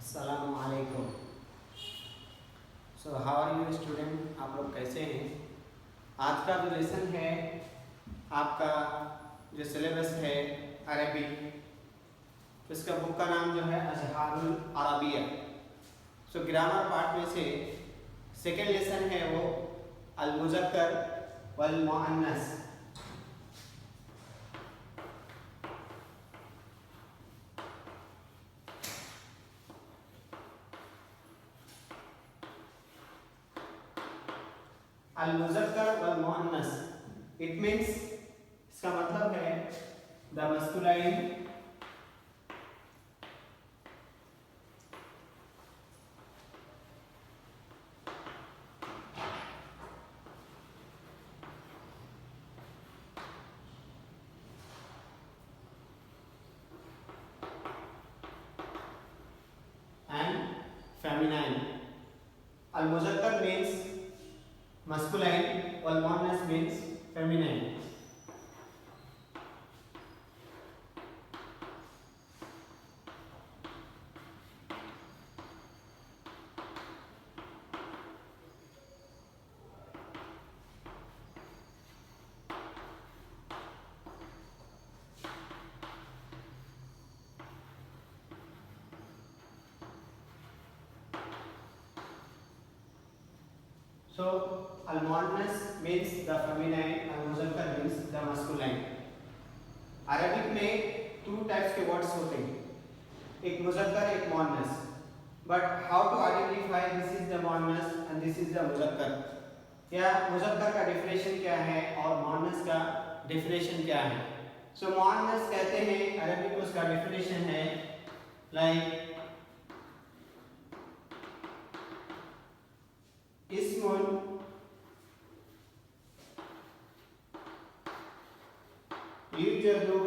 अस्सलाम वालेकुम। So how are you student, आप लोग कैसे हैं। आज का जो लेसन है आपका जो सिलेबस है अरबिक, इसका बुक का नाम जो है अज़हारुल अरबिया। सो ग्रामर पार्ट में से सेकेंड लेसन है वो अल मुज़क्कर वल मुअन्नस। अल मुज़क्कर वल मुअन्नस इट मीन्स, इसका मतलब है the masculine and feminine. Al muzakkar means masculine, wal muannas means feminine. So al muannas means the feminine, al muzakkar means the masculine. Arabic में टू टाइप्स के वर्ड्स होते हैं, एक मुज़क्कर एक मुअन्नस। But how to identify this is the मुअन्नस and this is the मुज़क्कर, या मुज़क्कर का डेफिनेशन क्या है और मुअन्नस का डेफिनेशन क्या है। सो मुअन्नस कहते हैं अरबिक में, उसका डेफिनेशन है लाइक इस्मुन यूजदु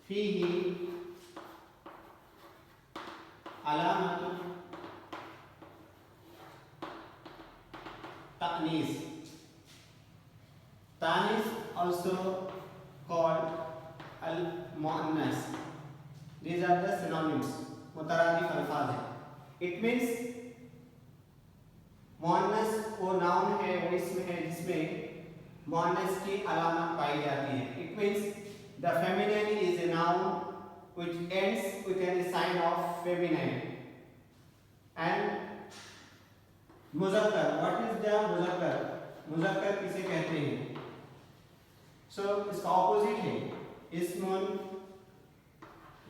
फीही अलामतु तानीस। तानीस also called al muannas. These are the synonyms, मुतरादिफ अल्फाज है। It means मुअन्नस वो नाउन है, वो इसम है जिसमें मुअन्नस की अलामत पाई जाती है। It means the feminine is a noun which ends with any sign of feminine. And मुज़क्कर, what is the मुज़क्कर? मुज़क्कर किसे कहते हैं? So इसका ऑपोजिट है इस्मुन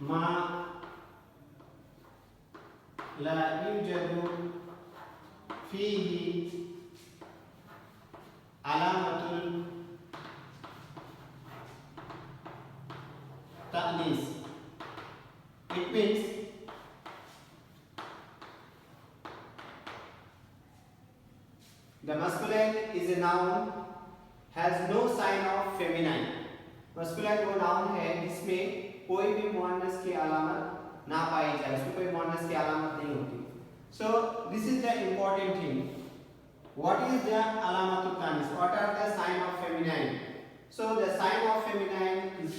मा ला यूजदु फीही अलामतुल तानीस। It means the masculine is a noun has no sign of feminine. masculine वो noun है जिसमें कोई भी मुअन्नस की अलामत ना पाई जाए, उसमें कोई मुअन्नस की अलामत नहीं होती। So this is the important thing. What is the alamatut tanis? What are the sign of feminine? So the sign of feminine is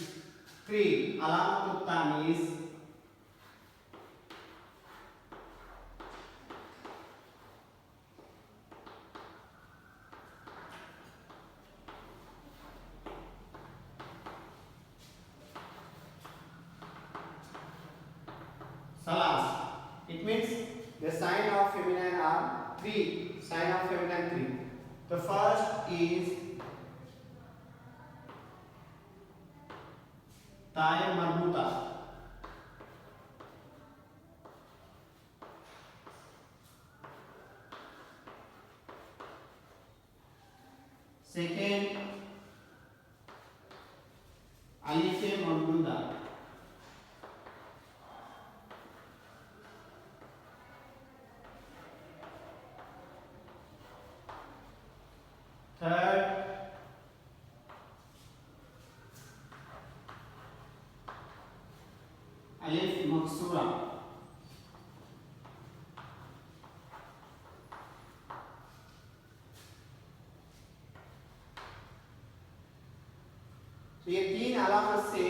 three. Alamatut tanis, salas. It means the sign of feminine are three. Sign of feminine three. The first is taye marbuta. Second, alife mamduda. Third, alif maksura. तो ये तीन अलामत से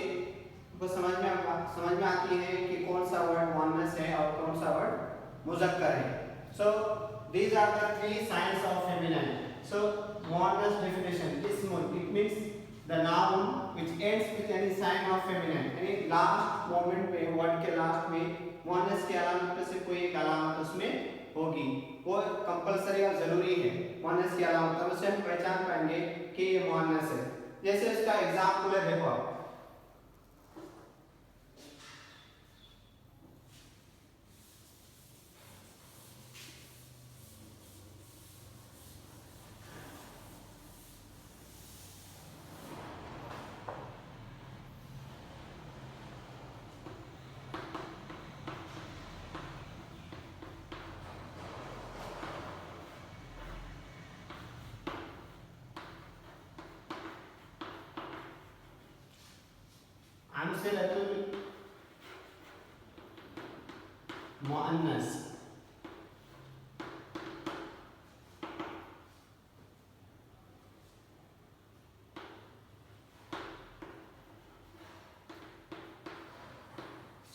को समझ में समझ में आती है कि कौन सा वर्ड मुअन्नस है और कौन सा वर्ड मुज़क्कर है। सो these are the three signs of feminine. So muannas definition, ismun, it means the noun which ends with any sign of feminine, यानी लास्ट मोमेंट पे वर्ड के लास्ट में मुअन्नस की अलामत में से कोई एक अलामत उसमें होगी, वो कंपलसरी और जरूरी है। मुअन्नस की अलामत तो उससे हम पहचान पाएंगे कि ये मुअन्नस है। जैसे इसका एग्जांपल है, देखो आप, अम्सिलतुल मुअन्नस,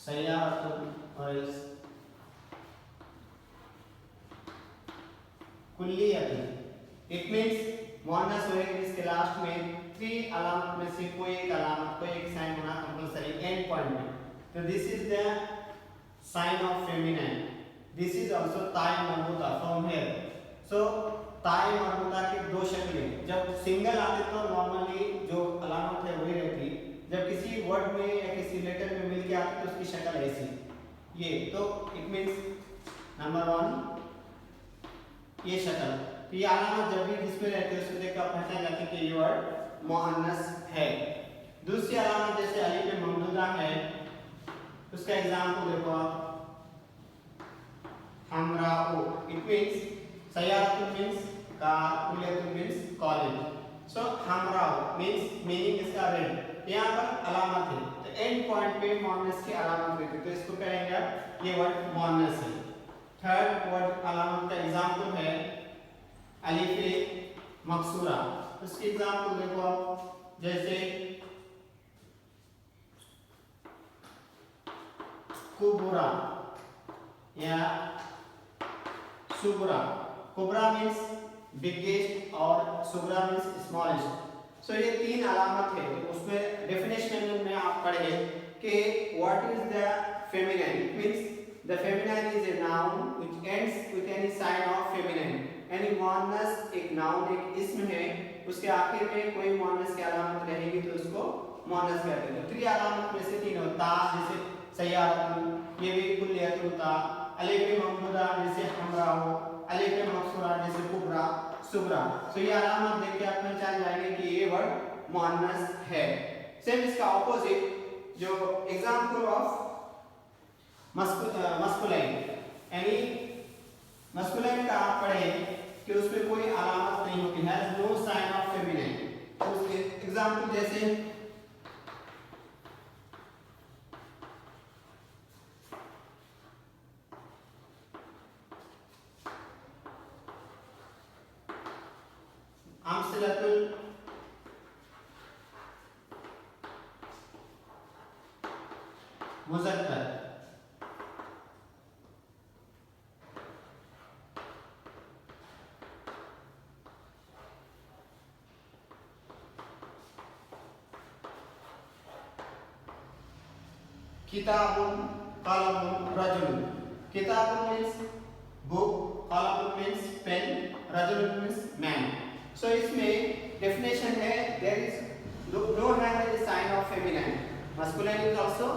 सय्यारतुन और कुल्लियतुन। इट मींस मुअन्नस होएगा इसके लास्ट में थ्री अलामत में से कोई एक अलामत, कोई एक साइन होना कंपलसरी एंड पॉइंट में। तो this is the sign of feminine. This is also ताई मरबूता फ्रॉम हियर। सो ताई मरबूता की दो शक्लें, जब सिंगल आते तो नॉर्मली जो अलामत है वही रहती, जब किसी वर्ड में या किसी लेटर में मिलके आती तो उसकी शक्ल ऐसी, ये तो इट मींस नंबर 1 ये शक्ल। तो ये अलामत जब भी जिसमें रहती है उसको देखकर पहचान जाती है कि ये वर्ड मुअन्नस है। दूसरी अलामत जैसे अलिफ ममदूदा है, उसका एग्जांपल देखो आप, हमराओ। इट मींस सय्यारतुन मींस कार, कुल्लियतुन मींस कॉलेज। सो हमराओ मींस मीनिंग इसका रेड, यहाँ पर अलामत है तो एंड पॉइंट पे मुअन्नस की अलामत रहती है, तो इसको कहेंगे आप ये वर्ड मुअन्नस है। थर्ड वर्ड अलामत का एग्जांपल है अलिफ मकसूरा। उसकी एग्जांपल देखो आप, जैसे कुबरा या सुगरा। कुबरा मींस बिगेस्ट और सुगरा मींस स्मॉलेस्ट। सो ये तीन अलामत है, तो उसमें डेफिनेशन में आप पढ़े कि what is the feminine. It means the feminine is a noun which ends with any sign of feminine, यानी मुअन्नस एक नाउन एक इस्म है, उसके आखिर में कोई मुअन्नस की अलामत रहेगी तो उसको मुअन्नस कहते हैं। तो त्रि अलामत में से तीन होता, जैसे सय्यारतुन, ये भी कुल्लियतुन था, अलिफ ममदूदा जैसे हमराओ, अलिफ मकसूरा जैसे कुबरा सुगरा। सो ये अलामत देख के आप पहचान जाएंगे कि ये वर्ड मुअन्नस है। सेम इसका ऑपोजिट जो एग्जांपल ऑफ मस्कुलाइन, यानी मस्कुलाइन का आप पढ़े कि उसमें कोई अलामत नहीं होती, has no sign of feminine. तो उसके एग्जांपल जैसे अम्सिलतुल मुज़क्कर, किताबुन कलमुन रजुलुन। किताबुन मींस बुक, कलमुन मींस पेन, रजुलुन मींस मैन। सो इसमें डेफिनेशन है there is no have the sign of feminine, masculine is also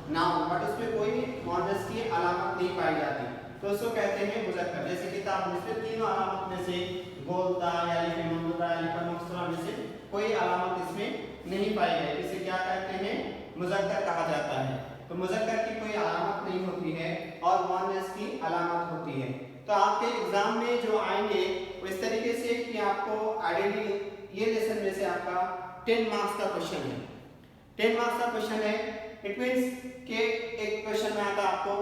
noun, but उसमें कोई मुअन्नस की अलामत नहीं पाई जाती, तो उसको कहते हैं मुज़क्कर। जैसे किताब में तीनों अलामत में से गोलता या अलिफ ममदूदा अलिफ मकसूरा में से कोई अलामत इसमें नहीं पाई गई, इसे क्या कहते हैं, मुज़क्कर कहा जाता है। तो मुज़क्कर की कोई अलामत नहीं होती है और मुअन्नस की अलामत होती है। तो आपके एग्जाम में जो आएंगे वो इस तरीके से कि आपको आइडेंटिटी, ये लेसन में से आपका 10 मार्क्स का क्वेश्चन है, 10 मार्क्स का क्वेश्चन है। इट मींस कि एक क्वेश्चन में आता आपको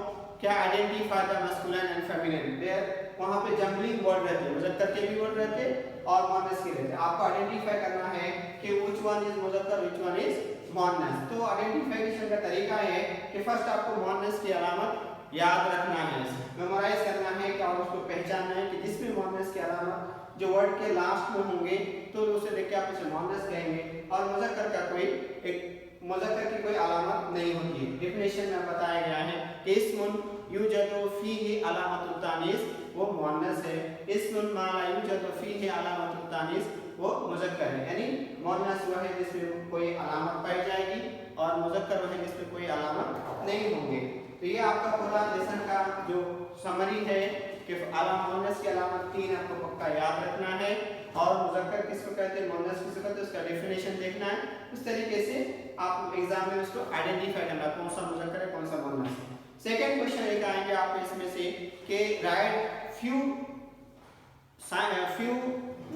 क्या identify the masculine and feminine, there वहां पे जंबलिंग वर्ड रहते हैं, मुज़क्कर के भी वर्ड रहते और मुअन्नस के रहते। आपको आइडेंटिफाई करना है कि व्हिच वन इज मुज़क्कर व्हिच वन इज मॉननेस। तो आइडेंटिफिकेशन का तरीका है कि फर्स्ट आपको मॉननेस की अलामत याद रखना है, मेमोराइज करना है कि और उसको पहचानना है कि जिसमें मॉननेस की अलामत जो वर्ड के लास्ट में होंगे तो उसे देख के आप उसे मॉननेस कहेंगे। और मुज़क्कर का कोई एक मुज़क्कर की कोई अलामत नहीं होती है। डेफिनेशन में बताया गया है कि इस्मुन यूजदु फीही अलामतुत तानीस वो मॉननेस है, इस्मुन मा ला यूजदु फीही अलामतुत तानीस वो मुज़क्कर है। यानी मॉननेस वह है जिसमें कोई अलामत पाई जाएगी और मुज़क्कर वह है जिसमें कोई अलामत नहीं होंगे। तो ये आपका पूरा लेसन का जो समरी है कि मॉननेस की अलामत 3 आपको पक्का याद रखना है और मुज़क्कर किसको कहते हैं, मॉननेस किसको कहते हैं, उसका डेफिनेशन देखना है। उस तरीके से आप एग्जाम में उसको आइडेंटिफाई करना कौन सा मुज़क्कर है कौन सा मॉननेस है। सेकंड क्वेश्चन लेकर आएंगे आप इसमें से कि right few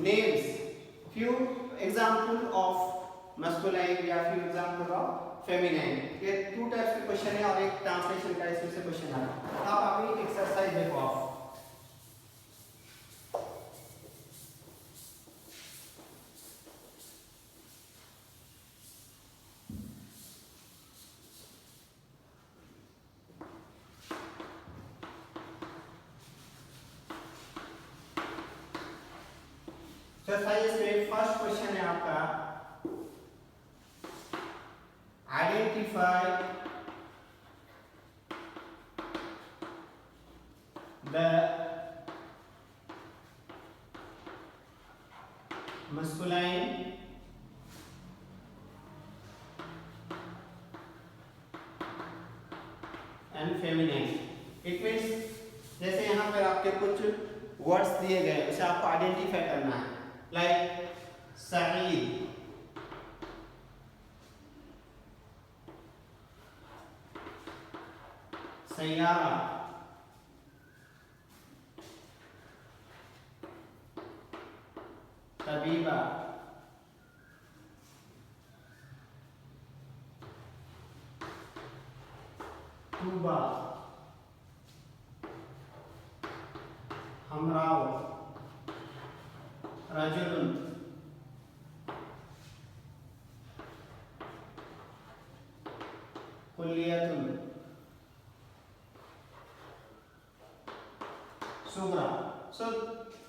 names, few example of masculine या few example of feminine। ये 2 टाइप्स के क्वेश्चन है और एक ट्रांसलेशन का इसमें से क्वेश्चन आ रहा है। आप अभी एक्सरसाइज देखो आप। एक्सरसाइज में फर्स्ट क्वेश्चन है आपका identify the masculine and feminine। It means जैसे यहाँ पर आपके कुछ वर्ड्स दिए गए उसे आपको आइडेंटिफाई करना है, लाइक सईद, सैयारा, तबीबा, तूबा, हमराव, रजुल, कुल्लियतुन, सुगरा। सो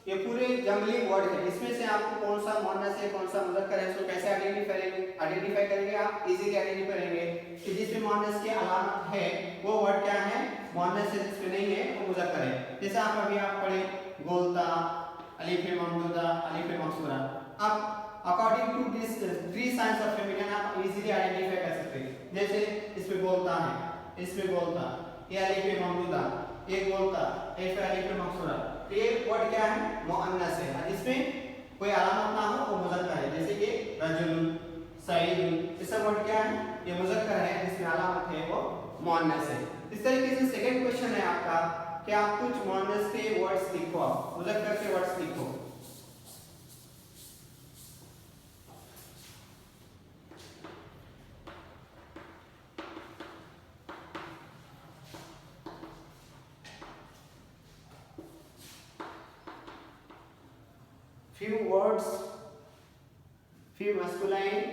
ये पूरे जंगली वर्ड है, इसमें से आपको कौन सा मॉननेस है कौन सा मुज़क्कर है उसको कैसे आइडेंटिफाई करेंगे आप इजीली आइडेंटिफाई करेंगे कि जिसमें मॉननेस की अलामत है वो वर्ड क्या है, मॉननेस है, जिसमें नहीं है वो मुज़क्कर है। जैसे आप अभी आप पढ़े गोलता, अलिफ ममदूदा, अलिफ मकसूरा। अब according to this 3 signs of feminine आप इजीली आइडेंटिफाई कर सकते हैं। जैसे इसमें गोलता है, इसमें गोलता, ये अलिफ ममदूदा, ये गोलता, ये फिर अलिफ मकसूरा। तो ये वर्ड क्या है, मुअन्नस है और इसमें कोई अलामत ना हो वो मुज़क्कर है। जैसे कि रजुल, सईद, ये सब वर्ड क्या है, ये मुज़क्कर है, जिसमें अलामत है वो मुअन्नस है। इस तरीके से सेकंड क्वेश्चन है आपका कि आप कुछ मुअन्नस के वर्ड्स लिखो, आप मुज़क्कर के वर्ड्स लिखो। few words, few masculine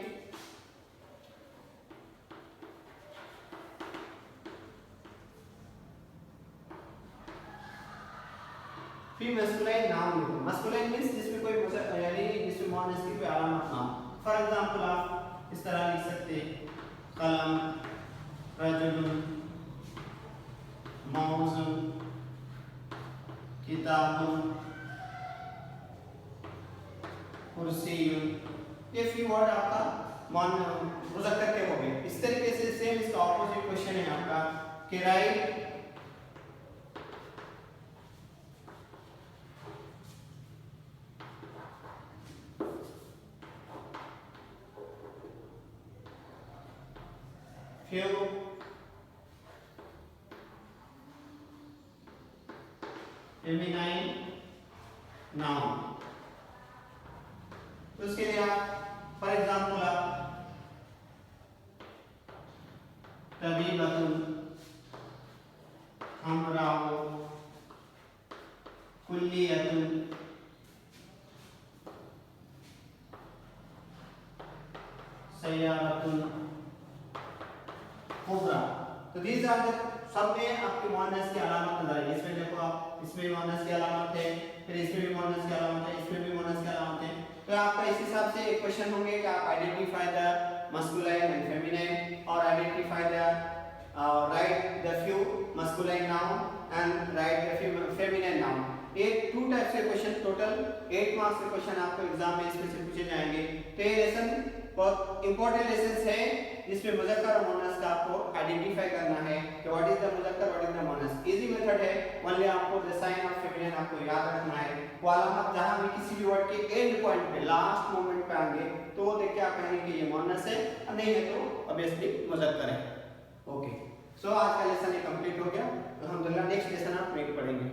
few masculine noun लिखो। masculine मींस जिसमें कोई यानी जिसमें मॉननेस की कोई अलामत ना हो। फॉर एग्जांपल आप इस तरह लिख सकते हैं कलम, रजुल, मौज़ून, किताबुन, कुर्सी। ये फ्यू वर्ड आपका मुज़क्कर के हो गए। इस तरीके से सेम इसका ऑपोजिट क्वेश्चन है आपका कि राइट फ्यू फेमिनाइन नाउन। तो उसके लिए आप फॉर एग्जांपल आप तबीबतुन, हमराउ, कुल्लियतुन, सैयारतुन, कोबरा। तो दीज आर द, सब में आपके मोनस की अलामत नजर आएगी। इसमें देखो आप, इसमें मोनस की अलामत है, फिर इसमें भी मोनस की अलामत है, इसमें भी मोनस की अलामत है। तो आपका इस हिसाब से एक क्वेश्चन होंगे कि आप identify the masculine and feminine और identify the write the few masculine noun and write the few feminine noun। ये 2 टाइप्स के क्वेश्चन, टोटल 8 मार्क्स के क्वेश्चन आपको एग्जाम में इसमें से पूछे जाएंगे। तो ये लेसन बहुत इंपॉर्टेंट लेसन है जिसमें मुज़क्कर और मुअन्नस का आपको आइडेंटिफाई करना है कि व्हाट इज द मुज़क्कर, व्हाट इज द मुअन्नस। इजी मेथड है, ओनली आपको द साइन ऑफ फेमिनिन आपको याद रखना है। वो अलामत जहां भी किसी भी वर्ड के एंड पॉइंट पे, लास्ट मोमेंट पे आएंगे तो वो देख के आप कहेंगे कि ये मुअन्नस है, और नहीं है तो ऑब्वियसली मुज़क्कर है। ओके, सो आज का लेसन ये कंप्लीट हो गया। तो अल्हम्दुलिल्लाह नेक्स्ट लेसन आप पढ़ेंगे।